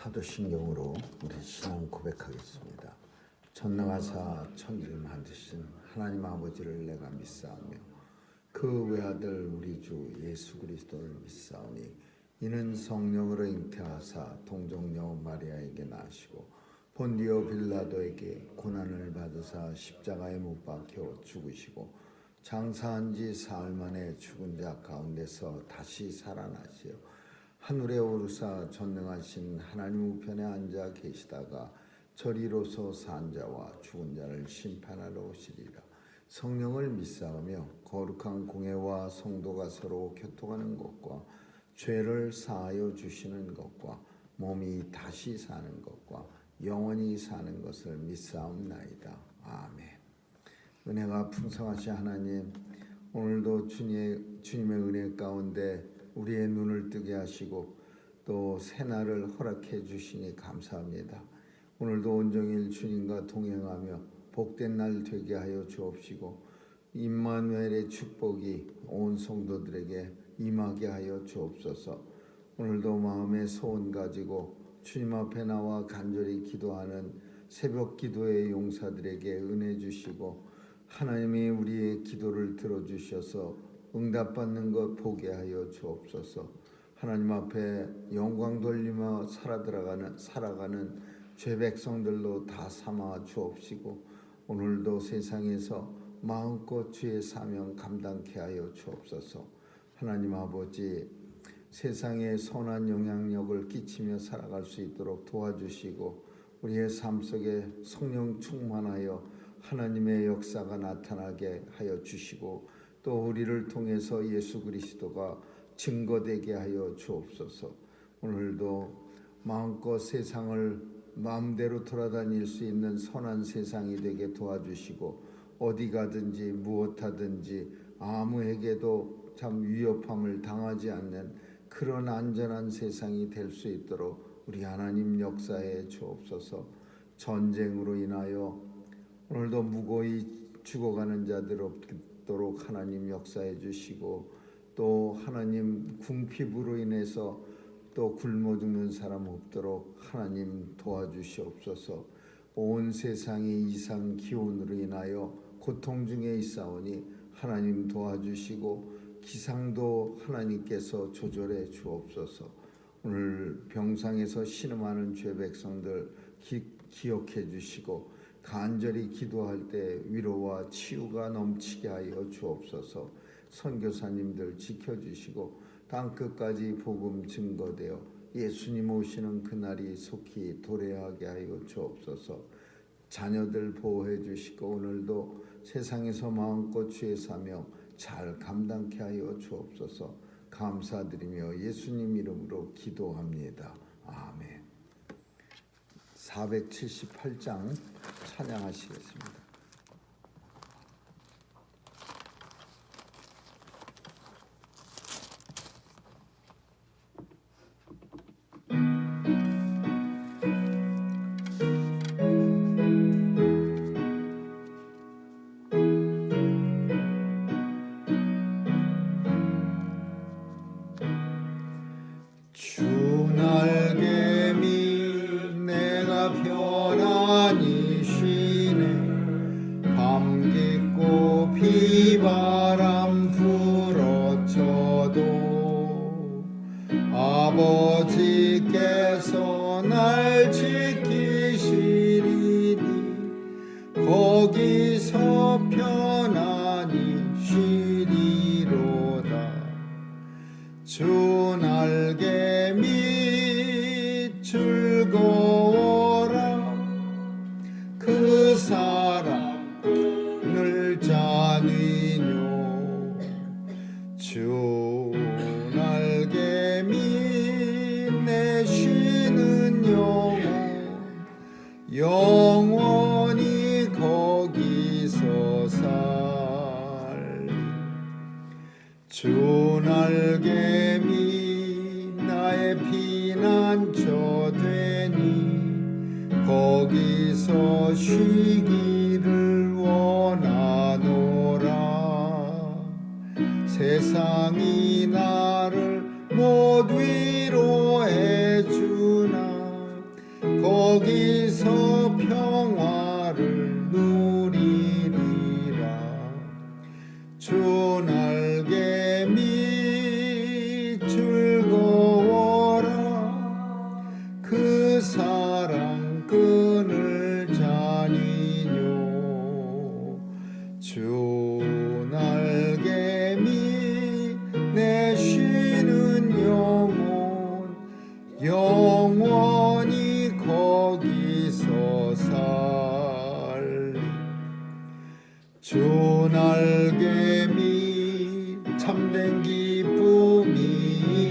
사도신경으로 우리 신앙 고백하겠습니다. 전능하사 천지를 만드신 하나님 아버지를 내가 믿사오며 그 외아들 우리 주 예수 그리스도를 믿사오니 이는 성령으로 잉태하사 동정녀 마리아에게 나시고 본디오 빌라도에게 고난을 받으사 십자가에 못 박혀 죽으시고 장사한 지 사흘 만에 죽은 자 가운데서 다시 살아나시어 하늘에 오르사 전능하신 하나님 우편에 앉아 계시다가 저리로서 산 자와 죽은 자를 심판하러 오시리라. 성령을 믿사오며 거룩한 공회와 성도가 서로 교통하는 것과 죄를 사하여 주시는 것과 몸이 다시 사는 것과 영원히 사는 것을 믿사옵나이다. 아멘. 은혜가 풍성하신 하나님, 오늘도 주님의 은혜 가운데 우리의 눈을 뜨게 하시고 또 새날을 허락해 주시니 감사합니다. 오늘도 온종일 주님과 동행하며 복된 날 되게 하여 주옵시고 임마누엘의 축복이 온 성도들에게 임하게 하여 주옵소서. 오늘도 마음의 소원 가지고 주님 앞에 나와 간절히 기도하는 새벽 기도의 용사들에게 은혜 주시고 하나님이 우리의 기도를 들어주셔서 응답받는 것 보게 하여 주옵소서. 하나님 앞에 영광 돌리며 살아가는 죄 백성들로 다 삼아 주옵시고 오늘도 세상에서 마음껏 주의 사명 감당케 하여 주옵소서. 하나님 아버지, 세상에 선한 영향력을 끼치며 살아갈 수 있도록 도와주시고 우리의 삶 속에 성령 충만하여 하나님의 역사가 나타나게 하여 주시고 또 우리를 통해서 예수 그리스도가 증거되게 하여 주옵소서. 오늘도 마음껏 세상을 마음대로 돌아다닐 수 있는 선한 세상이 되게 도와주시고 어디 가든지 무엇하든지 아무에게도 참 위협함을 당하지 않는 그런 안전한 세상이 될 수 있도록 우리 하나님 역사해 주옵소서. 전쟁으로 인하여 오늘도 무고히 죽어가는 자들 없도록 하나님 역사해 주시고 또 하나님 궁핍으로 인해서 또 굶어 죽는 사람 없도록 하나님 도와주시옵소서. 온 세상이 이상 기온으로 인하여 고통 중에 있사오니 하나님 도와주시고 기상도 하나님께서 조절해 주옵소서. 오늘 병상에서 신음하는 죄 백성들 기억해 주시고 간절히 기도할 때 위로와 치유가 넘치게 하여 주옵소서. 선교사님들 지켜주시고 땅끝까지 복음 증거되어 예수님 오시는 그날이 속히 도래하게 하여 주옵소서. 자녀들 보호해 주시고 오늘도 세상에서 마음껏 주의 사명 잘 감당케 하여 주옵소서. 감사드리며 예수님 이름으로 기도합니다. 아멘. 478장 찬양하시겠습니다. 비바람 불어쳐도 아버지께서 날 지키시리니 거기서 편안히 쉬리로다. 주 날개 밑 즐거워라. 그 사랑을 자니뇨. 주 날개 밑 내 쉬는 영원히 거기서 살리. 주 날개 밑 나의 피난처 되니 거기서 쉬기를 원하노라. 세상이 나를 못 위로해 주나 영원히 거기서 살리. 주 날개미 참된 기쁨이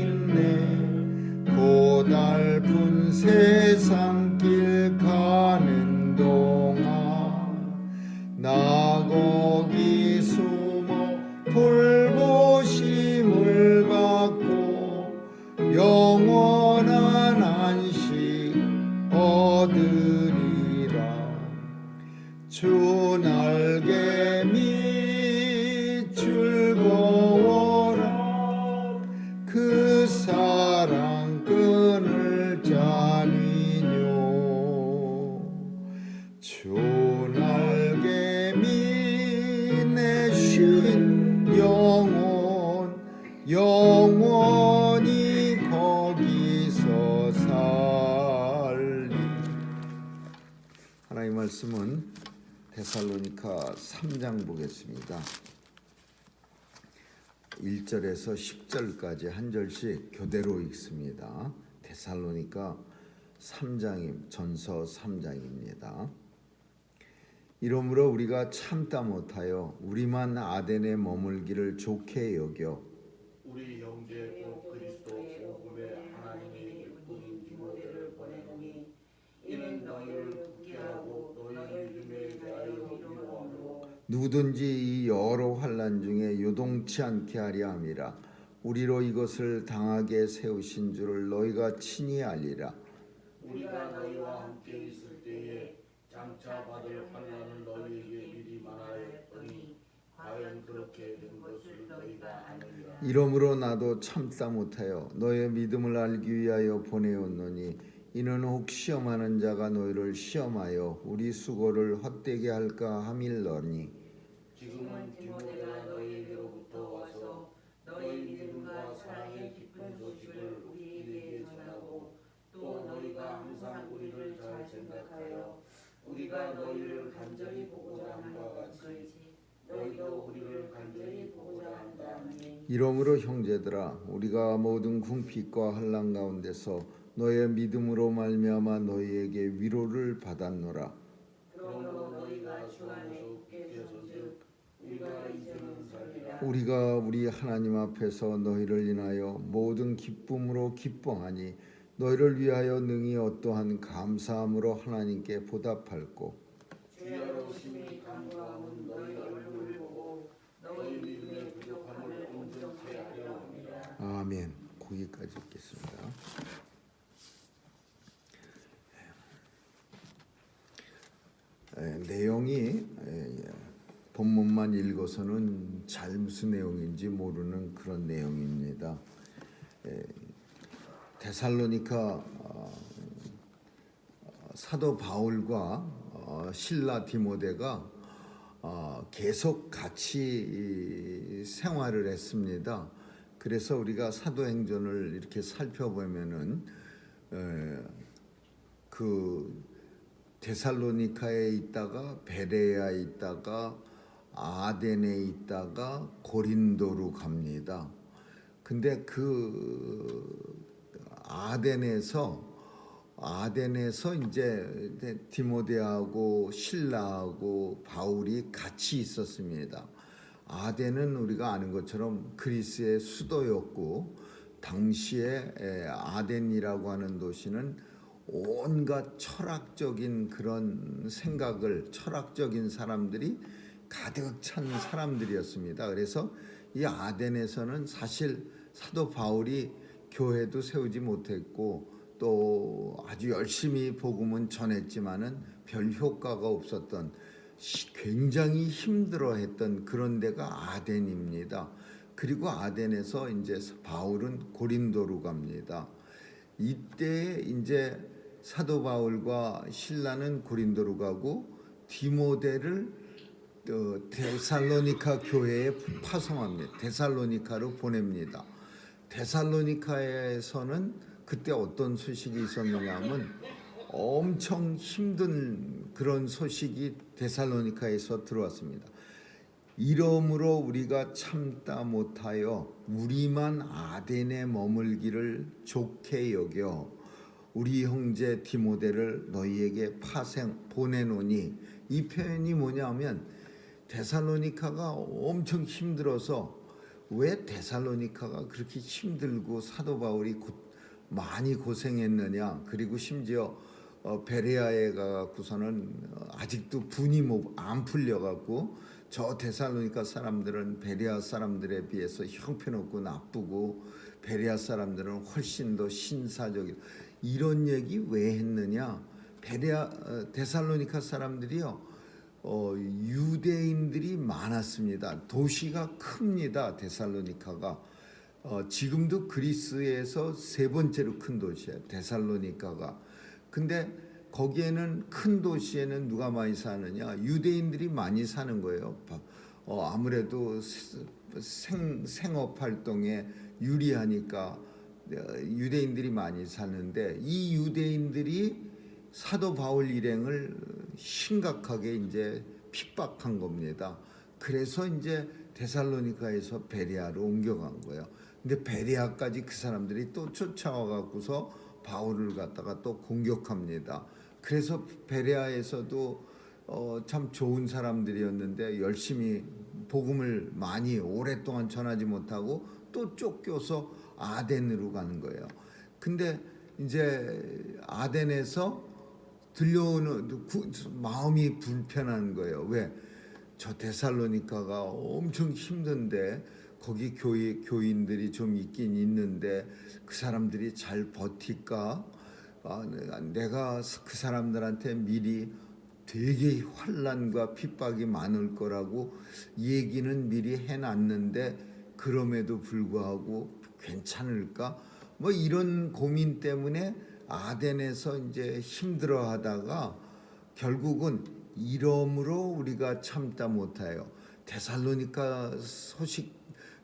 있네. 고달픈 세상길 가는 동안 나 거기 숨어 돌보심을 받고 영원한 안식 얻으리라. 주 날개미 즐거워라. 그 사랑 끈을 짜니뇨. 주 날개미 내 쉰 영혼 영원히 거기서 살리. 하나님의 말씀은 데살로니가 3장 보겠습니다. 1절에서 10절까지 한 절씩 교대로 읽습니다. 데살로니가 3장임 전서 3장입니다. 이러므로 우리가 참다 못하여 우리만 아덴에 머물기를 좋게 여겨 우리 형제 곧 그리스도 복음의 하나님의 일꾼인 디모데를 보내노니 이는 너희를 굳게 하고 너희 믿음에 대하여 위로함으로 누구든지 이 여러 환난 중에 요동치 않게 하려 함이라. 우리로 이것을 당하게 세우신 줄을 너희가 친히 알리라. 우리가 너희와 함께 있을 때에 장차 받을 환난을 너희에게 미리 말하였더니 과연 그렇게 된 것을 너희가 아느니라. 이러므로 나도 참다 못하여 너의 믿음을 알기 위하여 보내었노니 이는 혹 시험하는 자가 너희를 시험하여 우리 수고를 헛되게 할까 함일러니. 지금은 디모데가 너희에게로부터 와서 너희 믿음과 사랑의 깊은 소식을 우리에게 전하고 또 너희가 항상 우리를 잘 생각하여 우리가 너희를 간절히 보고자 하는 것 같이 너희도 우리를 간절히 보고자 한다니. 이러므로 형제들아 우리가 모든 궁핍과 환난 가운데서 너의 믿음으로 말미암아 너희에게 위로를 받았노라. 그러므로 너희가 주 안에 굳게 선즉 우리가 이제는 살리라. 우리가 우리 하나님 앞에서 너희를 인하여 모든 기쁨으로 기뻐하니 너희를 위하여 능히 어떠한 감사함으로 하나님께 보답할고 주야로 심히 간구함은 너희 얼굴을 보고 너희 믿음의 부족함을 온전케 하려 합니다. 아멘. 거기까지 읽겠습니다. 내용이 본문만 읽어서는 잘 무슨 내용인지 모르는 그런 내용입니다. 데살로니가 사도 바울과 실라 디모데가 계속 같이 생활을 했습니다. 그래서 우리가 사도행전을 이렇게 살펴보면은 그 데살로니카에 있다가 베레아에 있다가 아덴에 있다가 고린도로 갑니다. 근데 그 아덴에서 이제 디모데하고 실라하고 바울이 같이 있었습니다. 아덴은 우리가 아는 것처럼 그리스의 수도였고 당시에 아덴이라고 하는 도시는 온갖 철학적인 그런 생각을 철학적인 사람들이 가득 찬 사람들이었습니다. 그래서 이 아덴에서는 사실 사도 바울이 교회도 세우지 못했고 또 아주 열심히 복음은 전했지만은 별 효과가 없었던 굉장히 힘들어했던 그런 데가 아덴입니다. 그리고 아덴에서 이제 바울은 고린도로 갑니다. 이때 이제 사도 바울과 실라는 고린도로 가고 디모데를 데살로니가 교회에 파송합니다. 데살로니가로 보냅니다. 데살로니가에서는 그때 어떤 소식이 있었느냐 하면 엄청 힘든 그런 소식이 데살로니가에서 들어왔습니다. 이러므로 우리가 참다 못하여 우리만 아덴에 머물기를 좋게 여겨 우리 형제 디모데를 너희에게 보내노니, 이 표현이 뭐냐면 데살로니카가 엄청 힘들어서, 왜 데살로니카가 그렇게 힘들고 사도 바울이 많이 고생했느냐, 그리고 심지어 베레아에 가고서는 아직도 분이 안 풀려갖고 저 데살로니카 사람들은 베레아 사람들에 비해서 형편없고 나쁘고 베레아 사람들은 훨씬 더 신사적이다, 이런 얘기 왜 했느냐. 데살로니카 사람들이요, 유대인들이 많았습니다. 도시가 큽니다. 데살로니카가 지금도 그리스에서 세 번째로 큰 도시예요, 데살로니카가. 근데 거기에는, 큰 도시에는 누가 많이 사느냐, 유대인들이 많이 사는 거예요. 아무래도 생업 활동에 유리하니까 유대인들이 많이 사는데, 이 유대인들이 사도 바울 일행을 심각하게 이제 핍박한 겁니다. 그래서 이제 데살로니카에서 베레아로 옮겨간 거예요. 근데 베레아까지 그 사람들이 또 쫓아와 갖고서 바울을 갖다가 또 공격합니다. 그래서 베레아에서도 참 좋은 사람들이었는데 열심히 복음을 많이 오랫동안 전하지 못하고 또 쫓겨서 아덴으로 가는 거예요. 근데 이제 아덴에서 들려오는 마음이 불편한 거예요. 왜? 저 데살로니카가 엄청 힘든데 거기 교인들이 좀 있긴 있는데 그 사람들이 잘 버틸까? 내가 그 사람들한테 미리 되게 환난과 핍박이 많을 거라고 얘기는 미리 해놨는데 그럼에도 불구하고 괜찮을까? 뭐 이런 고민 때문에 아덴에서 이제 힘들어하다가 결국은 이러므로 우리가 참다 못해요. 데살로니카 소식,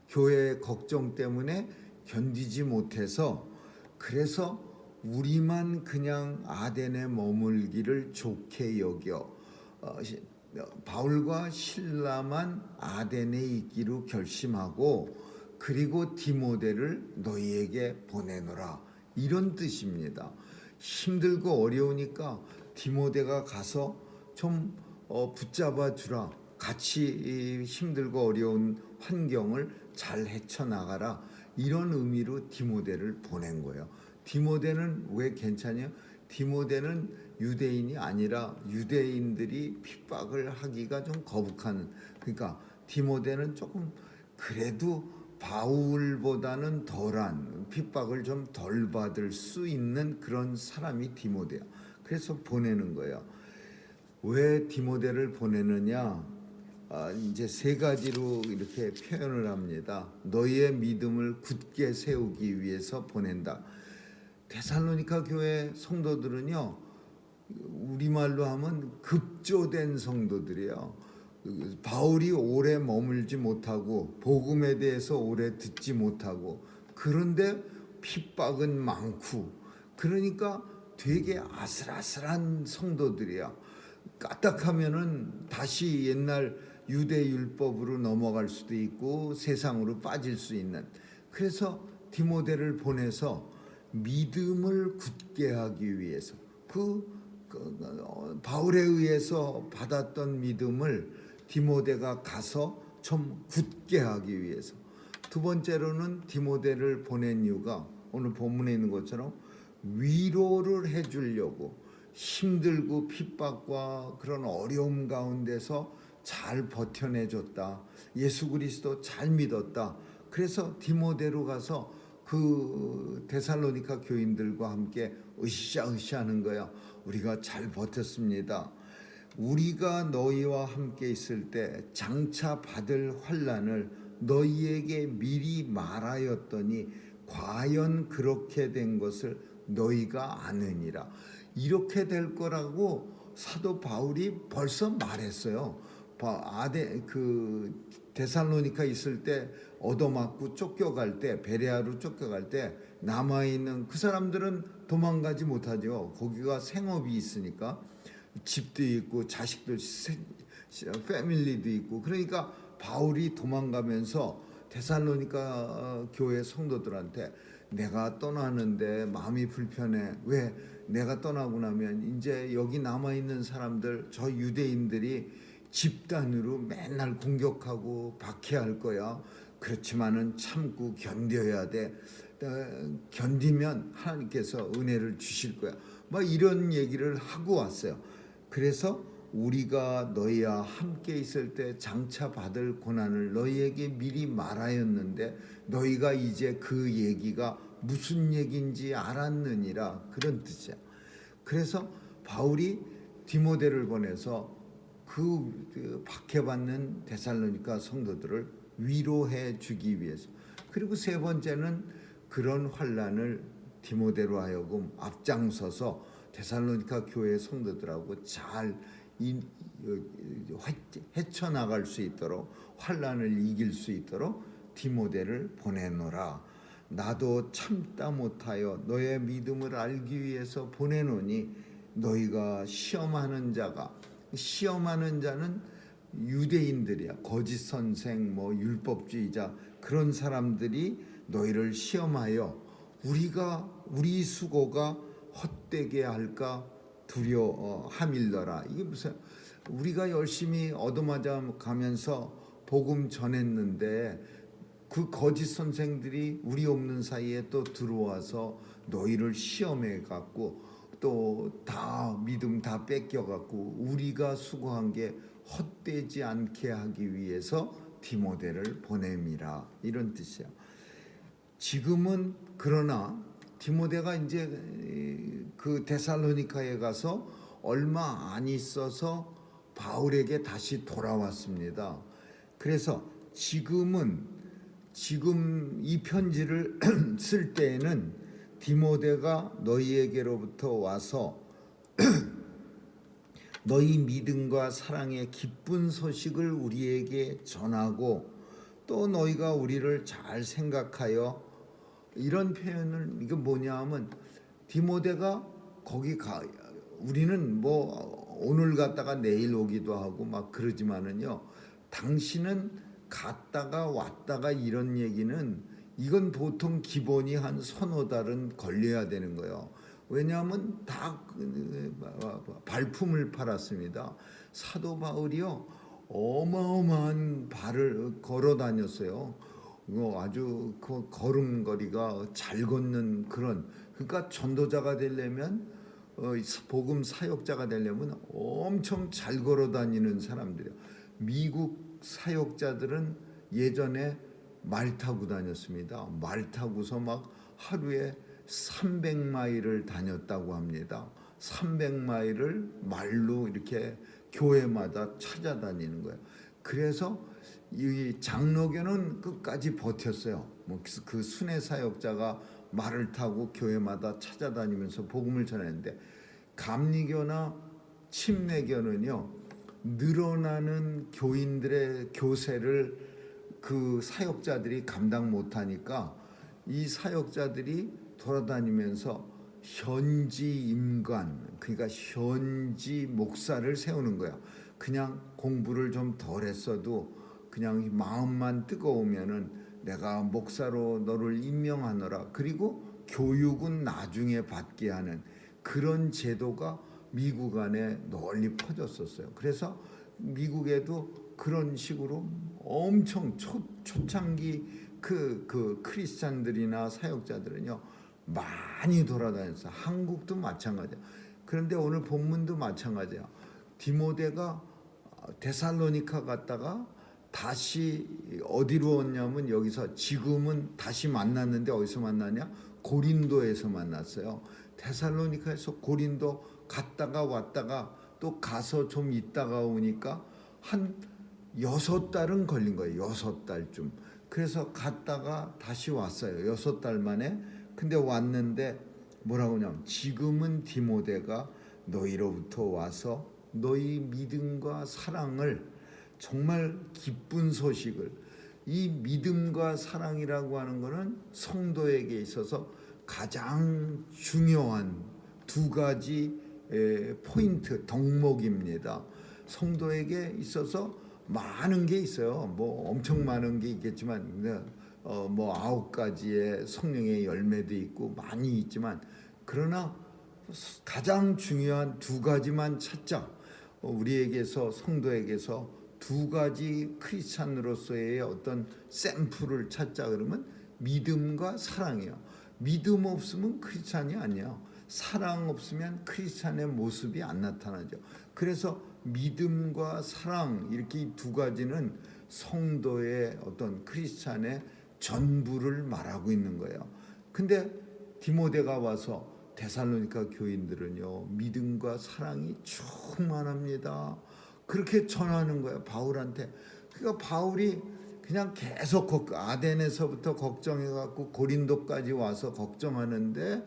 교회 걱정 때문에 견디지 못해서, 그래서 우리만 그냥 아덴에 머물기를 좋게 여겨 바울과 실라만 아덴에 있기로 결심하고, 그리고 디모데를 너희에게 보내노라, 이런 뜻입니다. 힘들고 어려우니까 디모데가 가서 좀 붙잡아 주라, 같이 힘들고 어려운 환경을 잘 헤쳐나가라, 이런 의미로 디모데를 보낸 거예요. 디모데는 왜 괜찮냐? 디모데는 유대인이 아니라 유대인들이 핍박을 하기가 좀 거북한, 그러니까 디모데는 조금 그래도 바울보다는 덜한, 핍박을 좀 덜 받을 수 있는 그런 사람이 디모데야. 그래서 보내는 거예요. 왜 디모데를 보내느냐? 이제 세 가지로 이렇게 표현을 합니다. 너희의 믿음을 굳게 세우기 위해서 보낸다. 데살로니카 교회 성도들은요, 우리말로 하면 급조된 성도들이에요. 바울이 오래 머물지 못하고 복음에 대해서 오래 듣지 못하고, 그런데 핍박은 많고, 그러니까 되게 아슬아슬한 성도들이야. 까딱하면은 다시 옛날 유대 율법으로 넘어갈 수도 있고 세상으로 빠질 수 있는. 그래서 디모데를 보내서 믿음을 굳게 하기 위해서, 바울에 의해서 받았던 믿음을 디모데가 가서 좀 굳게 하기 위해서. 두 번째로는 디모데를 보낸 이유가 오늘 본문에 있는 것처럼 위로를 해주려고, 힘들고 핍박과 그런 어려움 가운데서 잘 버텨내줬다, 예수 그리스도 잘 믿었다. 그래서 디모데로 가서 그 데살로니카 교인들과 함께 으쌰으쌰 하는 거야. 우리가 잘 버텼습니다. 우리가 너희와 함께 있을 때 장차 받을 환난을 너희에게 미리 말하였더니 과연 그렇게 된 것을 너희가 아느니라. 이렇게 될 거라고 사도 바울이 벌써 말했어요. 데살로니카 있을 때 얻어맞고 쫓겨갈 때, 베레아로 쫓겨갈 때 남아있는 그 사람들은 도망가지 못하죠. 거기가 생업이 있으니까, 집도 있고 자식도 패밀리도 있고. 그러니까 바울이 도망가면서 데살로니카 교회 성도들한테 내가 떠나는데 마음이 불편해. 왜? 내가 떠나고 나면 이제 여기 남아있는 사람들, 저 유대인들이 집단으로 맨날 공격하고 박해할 거야. 그렇지만은 참고 견뎌야 돼. 견디면 하나님께서 은혜를 주실 거야. 막 이런 얘기를 하고 왔어요. 그래서 우리가 너희와 함께 있을 때 장차 받을 고난을 너희에게 미리 말하였는데 너희가 이제 그 얘기가 무슨 얘기인지 알았느니라, 그런 뜻이야. 그래서 바울이 디모데를 보내서 그 박해받는 데살로니가 성도들을 위로해 주기 위해서, 그리고 세 번째는 그런 환난을 디모데로 하여금 앞장서서 데살로니가 교회 성도들하고 잘 헤쳐나갈 수 있도록, 환난을 이길 수 있도록 디모데를 보내노라. 나도 참다 못하여 너의 믿음을 알기 위해서 보내노니 너희가 시험하는 자는 유대인들이야. 거짓 선생, 율법주의자, 그런 사람들이 너희를 시험하여 우리 수고가 헛되게 할까 두려워함일러라. 이게 무슨, 우리가 열심히 얻어맞아 가면서 복음 전했는데 그 거짓 선생들이 우리 없는 사이에 또 들어와서 너희를 시험해 갖고 또 다 믿음 다 뺏겨 갖고 우리가 수고한 게 헛되지 않게 하기 위해서 디모데를 보냄이라, 이런 뜻이야. 지금은 그러나 디모데가 이제 그 데살로니카에 가서 얼마 안 있어서 바울에게 다시 돌아왔습니다. 그래서 지금 이 편지를 쓸 때에는 디모데가 너희에게로부터 와서 너희 믿음과 사랑의 기쁜 소식을 우리에게 전하고 또 너희가 우리를 잘 생각하여, 이런 표현을, 이게 뭐냐 하면 디모데가 거기 우리는 오늘 갔다가 내일 오기도 하고 막 그러지만은요, 당신은 갔다가 왔다가 이런 얘기는, 이건 보통 기본이 한 서너 달은 걸려야 되는 거예요. 왜냐하면 다 발품을 팔았습니다. 사도 바울이요, 어마어마한 발을 걸어 다녔어요. 아주 그 걸음걸이가 잘 걷는 그런, 그러니까 전도자가 되려면, 복음 사역자가 되려면 엄청 잘 걸어 다니는 사람들이에요. 미국 사역자들은 예전에 말 타고 다녔습니다. 말 타고서 막 하루에 300마일을 다녔다고 합니다. 300마일을 말로 이렇게 교회마다 찾아다니는 거예요. 그래서 이 장로교는 끝까지 버텼어요. 그 순회 사역자가 말을 타고 교회마다 찾아다니면서 복음을 전했는데, 감리교나 침례교는요, 늘어나는 교인들의 교세를 그 사역자들이 감당 못하니까 이 사역자들이 돌아다니면서 현지 임관, 그러니까 현지 목사를 세우는 거야. 그냥 공부를 좀 덜 했어도 그냥 마음만 뜨거우면은 내가 목사로 너를 임명하노라. 그리고 교육은 나중에 받게 하는 그런 제도가 미국 안에 널리 퍼졌었어요. 그래서 미국에도 그런 식으로 엄청 초창기 그 크리스찬들이나 사역자들은요 많이 돌아다녔어요. 한국도 마찬가지야. 그런데 오늘 본문도 마찬가지야. 디모데가 데살로니카 갔다가 다시 어디로 왔냐면, 여기서 지금은 다시 만났는데 어디서 만나냐? 고린도에서 만났어요. 데살로니카에서 고린도 갔다가 왔다가 또 가서 좀 있다가 오니까 한 6달은 걸린 거예요. 6달쯤. 그래서 갔다가 다시 왔어요. 6달 만에. 근데 왔는데 뭐라고 하냐면, 지금은 디모데가 너희로부터 와서 너희 믿음과 사랑을, 정말 기쁜 소식을, 이 믿음과 사랑이라고 하는 것은 성도에게 있어서 가장 중요한 두 가지 포인트, 덕목입니다. 성도에게 있어서 많은 게 있어요. 엄청 많은 게 있겠지만 뭐 9가지의 성령의 열매도 있고 많이 있지만, 그러나 가장 중요한 2가지만 찾자. 우리에게서, 성도에게서 2가지 크리스찬으로서의 어떤 샘플을 찾자 그러면 믿음과 사랑이에요. 믿음 없으면 크리스찬이 아니에요. 사랑 없으면 크리스찬의 모습이 안 나타나죠. 그래서 믿음과 사랑, 이렇게 이 2가지는 성도의 어떤 크리스찬의 전부를 말하고 있는 거예요. 근데 디모데가 와서 데살로니가 교인들은요, 믿음과 사랑이 충만합니다. 그렇게 전하는 거예요, 바울한테. 그러니까 바울이 그냥 계속 아덴에서부터 걱정해갖고 고린도까지 와서 걱정했는데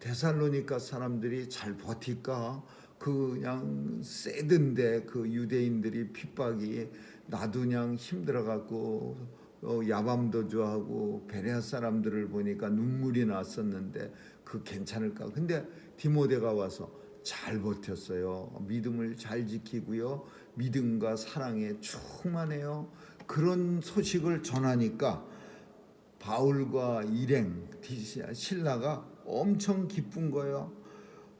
데살로니가 사람들이 잘 버틸까? 그냥 세던데 그 유대인들이 핍박이, 나도 그냥 힘들어갖고 야밤도 좋아하고 베레아 사람들을 보니까 눈물이 났었는데 그 괜찮을까? 근데 디모데가 와서 잘 버텼어요. 믿음을 잘 지키고요, 믿음과 사랑에 충만해요. 그런 소식을 전하니까 바울과 일행 신라가 엄청 기쁜 거예요.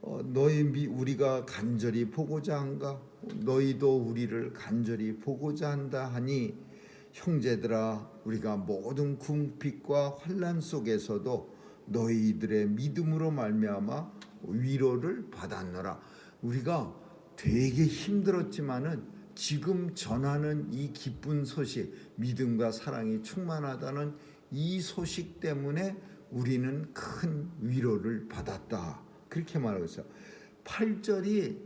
우리가 간절히 보고자 한가? 너희도 우리를 간절히 보고자 한다 하니, 형제들아, 우리가 모든 궁핍과 환난 속에서도 너희들의 믿음으로 말미암아 위로를 받았노라. 우리가 되게 힘들었지만은 지금 전하는 이 기쁜 소식, 믿음과 사랑이 충만하다는 이 소식 때문에 우리는 큰 위로를 받았다. 그렇게 말하고 있어요. 8절이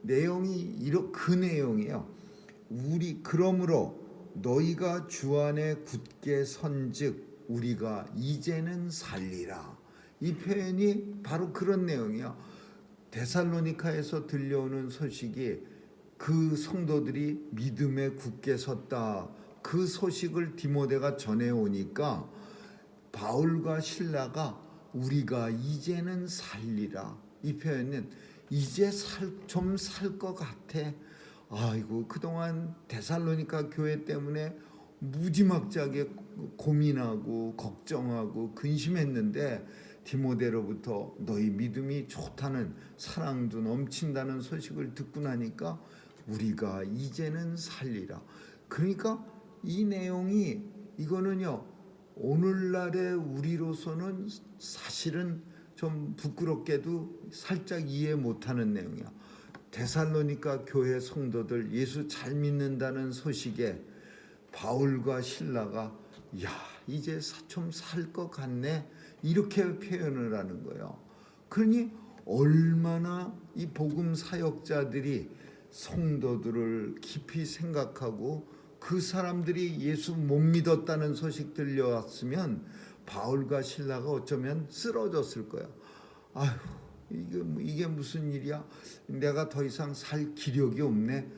내용이 그 내용이에요. 그러므로 너희가 주 안에 굳게 선즉 우리가 이제는 살리라. 이 표현이 바로 그런 내용이에요. 데살로니카에서 들려오는 소식이, 그 성도들이 믿음에 굳게 섰다, 그 소식을 디모데가 전해오니까 바울과 신라가 우리가 이제는 살리라. 이 표현은 이제 좀 살 것 같아. 아이고, 그동안 데살로니가 교회 때문에 무지막지하게 고민하고 걱정하고 근심했는데, 디모데로부터 너희 믿음이 좋다는, 사랑도 넘친다는 소식을 듣고 나니까 우리가 이제는 살리라. 그러니까 이 내용이, 이거는요, 오늘날의 우리로서는 사실은 좀 부끄럽게도 살짝 이해 못하는 내용이야. 데살로니가 교회 성도들 예수 잘 믿는다는 소식에 바울과 신라가 야, 이제 좀 살 것 같네, 이렇게 표현을 하는 거예요. 그러니 얼마나 이 복음 사역자들이 성도들을 깊이 생각하고, 그 사람들이 예수 못 믿었다는 소식 들려왔으면 바울과 신라가 어쩌면 쓰러졌을 거야. 아휴, 이게 무슨 일이야? 내가 더 이상 살 기력이 없네.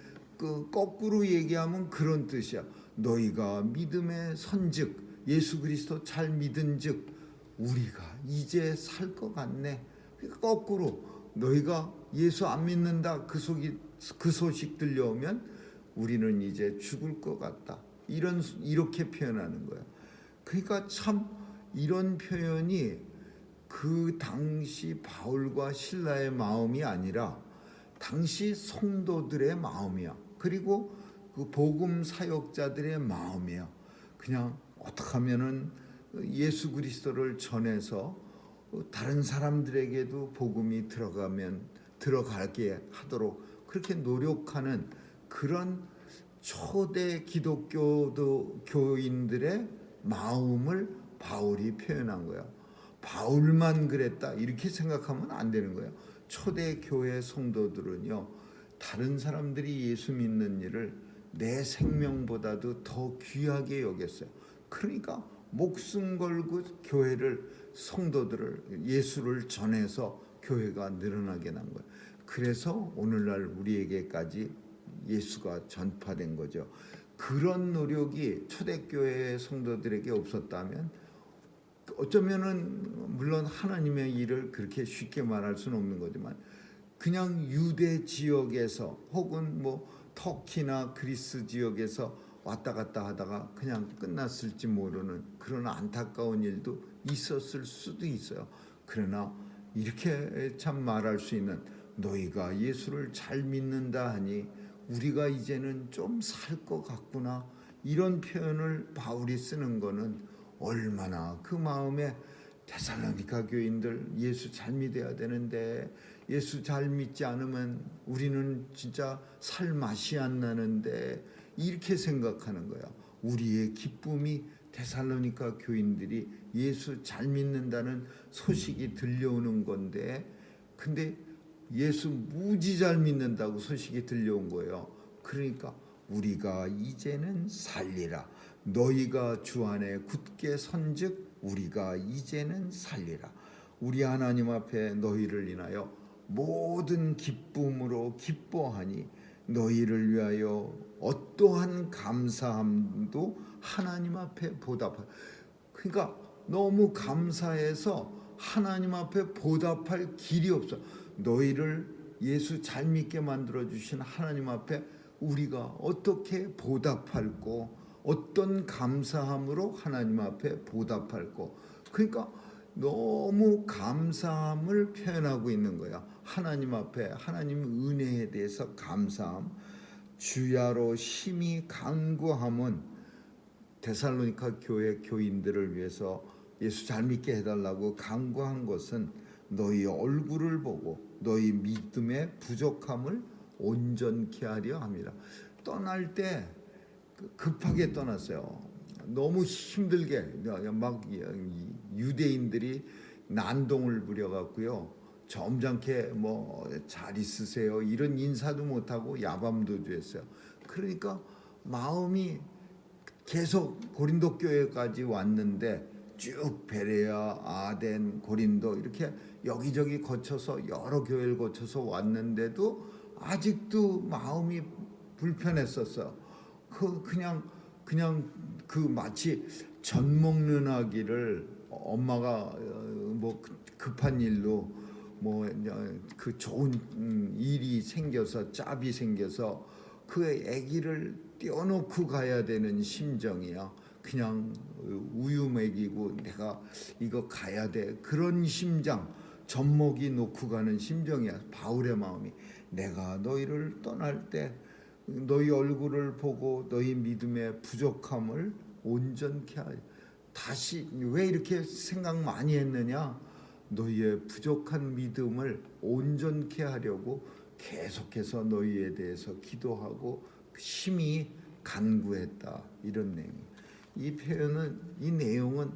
거꾸로 얘기하면 그런 뜻이야. 너희가 믿음에 선즉, 예수 그리스도 잘 믿은즉 우리가 이제 살 것 같네. 그러니까 거꾸로, 너희가 예수 안 믿는다, 그 소식 들려오면 우리는 이제 죽을 것 같다, 이렇게 표현하는 거예요. 그러니까 참 이런 표현이 그 당시 바울과 신라의 마음이 아니라 당시 성도들의 마음이야. 그리고 그 복음 사역자들의 마음이야. 그냥 어떻게 하면은 예수 그리스도를 전해서 다른 사람들에게도 복음이 들어가게 하도록 그렇게 노력하는 그런 초대 기독교 교인들의 마음을 바울이 표현한 거예요. 바울만 그랬다, 이렇게 생각하면 안 되는 거예요. 초대 교회 성도들은요, 다른 사람들이 예수 믿는 일을 내 생명보다도 더 귀하게 여겼어요. 그러니까 목숨 걸고 성도들을, 예수를 전해서 교회가 늘어나게 난 거예요. 그래서 오늘날 우리에게까지 예수가 전파된 거죠. 그런 노력이 초대교회 성도들에게 없었다면, 어쩌면은 물론 하나님의 일을 그렇게 쉽게 말할 수는 없는 거지만, 그냥 유대 지역에서 혹은 뭐 터키나 그리스 지역에서 왔다 갔다 하다가 그냥 끝났을지 모르는 그런 안타까운 일도 있었을 수도 있어요. 그러나 이렇게 참 말할 수 있는, 너희가 예수를 잘 믿는다 하니 우리가 이제는 좀 살 것 같구나, 이런 표현을 바울이 쓰는 거는 얼마나 그 마음에, 데살로니가 교인들 예수 잘 믿어야 되는데, 예수 잘 믿지 않으면 우리는 진짜 살 맛이 안 나는데, 이렇게 생각하는 거야. 우리의 기쁨이 데살로니가 교인들이 예수 잘 믿는다는 소식이 들려오는 건데, 근데 예수 무지 잘 믿는다고 소식이 들려온 거예요. 그러니까 우리가 이제는 살리라. 너희가 주 안에 굳게 선즉 우리가 이제는 살리라. 우리 하나님 앞에 너희를 인하여 모든 기쁨으로 기뻐하니 너희를 위하여 어떠한 감사함도 하나님 앞에 보답하. 그러니까 너무 감사해서 하나님 앞에 보답할 길이 없어. 너희를 예수 잘 믿게 만들어 주신 하나님 앞에 우리가 어떻게 보답할고, 어떤 감사함으로 하나님 앞에 보답할고. 그러니까 너무 감사함을 표현하고 있는 거야. 하나님 앞에 하나님 은혜에 대해서 감사함. 주야로 심히 간구함은 데살로니가 교회 교인들을 위해서 예수 잘 믿게 해달라고 간구한 것은 너희 얼굴을 보고 너희 믿음의 부족함을 온전케 하려 함이라. 떠날 때 급하게 떠났어요. 너무 힘들게, 막 유대인들이 난동을 부려갖고요, 점잖게 뭐 잘 있으세요 이런 인사도 못하고 야밤도 됐어요. 그러니까 마음이 계속 고린도 교회까지 왔는데, 쭉 베레아, 아덴, 고린도 이렇게 여기저기 거쳐서 여러 교회를 거쳐서 왔는데도 아직도 마음이 불편했었어요. 그냥 그 마치 젖 먹는 아기를 엄마가 뭐 급한 일로 뭐 그 좋은 일이 생겨서, 짭이 생겨서 그 아기를 떼어놓고 가야 되는 심정이야. 그냥 우유 먹이고 내가 이거 가야 돼, 그런 심정, 젖먹이 놓고 가는 심정이야. 바울의 마음이, 내가 너희를 떠날 때 너희 얼굴을 보고 너희 믿음의 부족함을 온전케 하리. 다시 왜 이렇게 생각 많이 했느냐? 너희의 부족한 믿음을 온전케 하려고 계속해서 너희에 대해서 기도하고 심히 간구했다, 이런 내용. 이 표현은, 이 내용은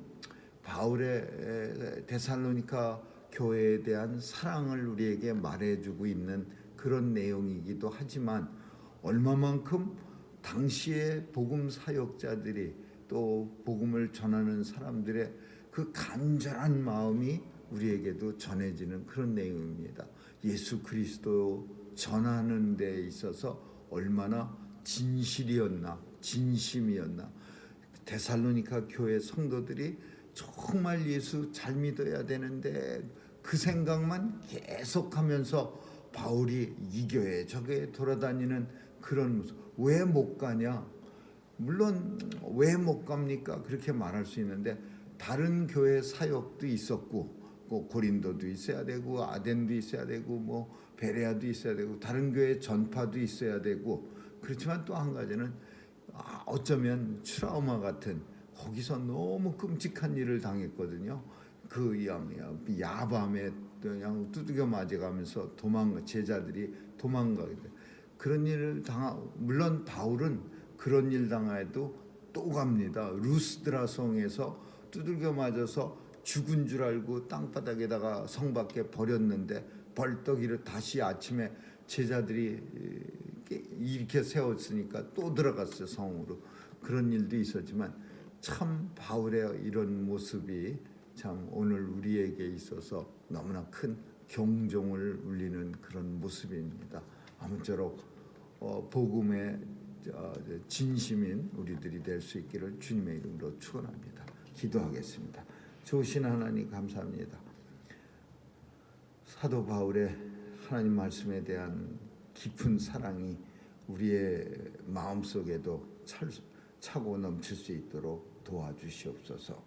바울의 데살로니가 교회에 대한 사랑을 우리에게 말해주고 있는 그런 내용이기도 하지만, 얼마만큼 당시의 복음 사역자들이 또 복음을 전하는 사람들의 그 간절한 마음이 우리에게도 전해지는 그런 내용입니다. 예수 그리스도 전하는 데 있어서 얼마나 진실이었나, 진심이었나. 데살로니가 교회 성도들이 정말 예수 잘 믿어야 되는데 그 생각만 계속하면서 바울이 이 교회 저 교회 돌아다니는 그런 모습. 왜 못 가냐? 물론 왜 못 갑니까? 그렇게 말할 수 있는데, 다른 교회 사역도 있었고, 고린도도 있어야 되고, 아덴도 있어야 되고, 뭐 베레아도 있어야 되고, 다른 교회 전파도 있어야 되고. 그렇지만 또 한 가지는 어쩌면 트라우마 같은, 거기서 너무 끔찍한 일을 당했거든요. 그 야밤에 그냥 두들겨 맞아가면서 제자들이 도망가게 돼. 그런 일을 물론 바울은 그런 일 당해도 또 갑니다. 루스드라 성에서 두들겨 맞아서 죽은 줄 알고 땅바닥에다가 성 밖에 버렸는데, 벌떡 다시 아침에 제자들이 이렇게 세웠으니까 또 들어갔어요, 성으로. 그런 일도 있었지만, 참 바울의 이런 모습이 참 오늘 우리에게 있어서 너무나 큰 경종을 울리는 그런 모습입니다. 아무쪼록 복음의 진심인 우리들이 될 수 있기를 주님의 이름으로 축원합니다. 기도하겠습니다. 좋으신 하나님 감사합니다. 사도 바울의 하나님 말씀에 대한 깊은 사랑이 우리의 마음속에도 차고 넘칠 수 있도록 도와주시옵소서.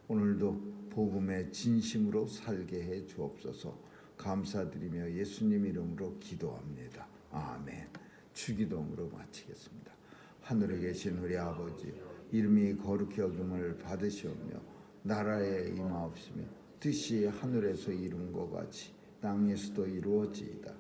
오늘도 복음의 진심으로 살게 해 주옵소서. 감사드리며 예수님 이름으로 기도합니다. 아멘. 주기도문으로 마치겠습니다. 하늘에 계신 우리 아버지, 이름이 거룩히 여김을 받으시오며 나라에 임하옵시며 뜻이 하늘에서 이룬 것 같이 땅에서도 이루어지이다.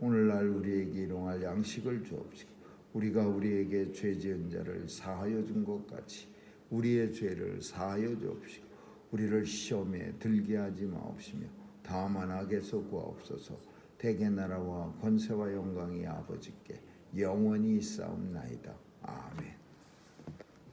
오늘날 우리에게 일용할 양식을 주옵시고 우리가 우리에게 죄 지은 자를 사하여 준 것 같이 우리의 죄를 사하여 주옵시고 우리를 시험에 들게 하지 마옵시며 다만 악에서 구하옵소서. 대개 나라와 권세와 영광이 아버지께 영원히 있사옵나이다. 아멘.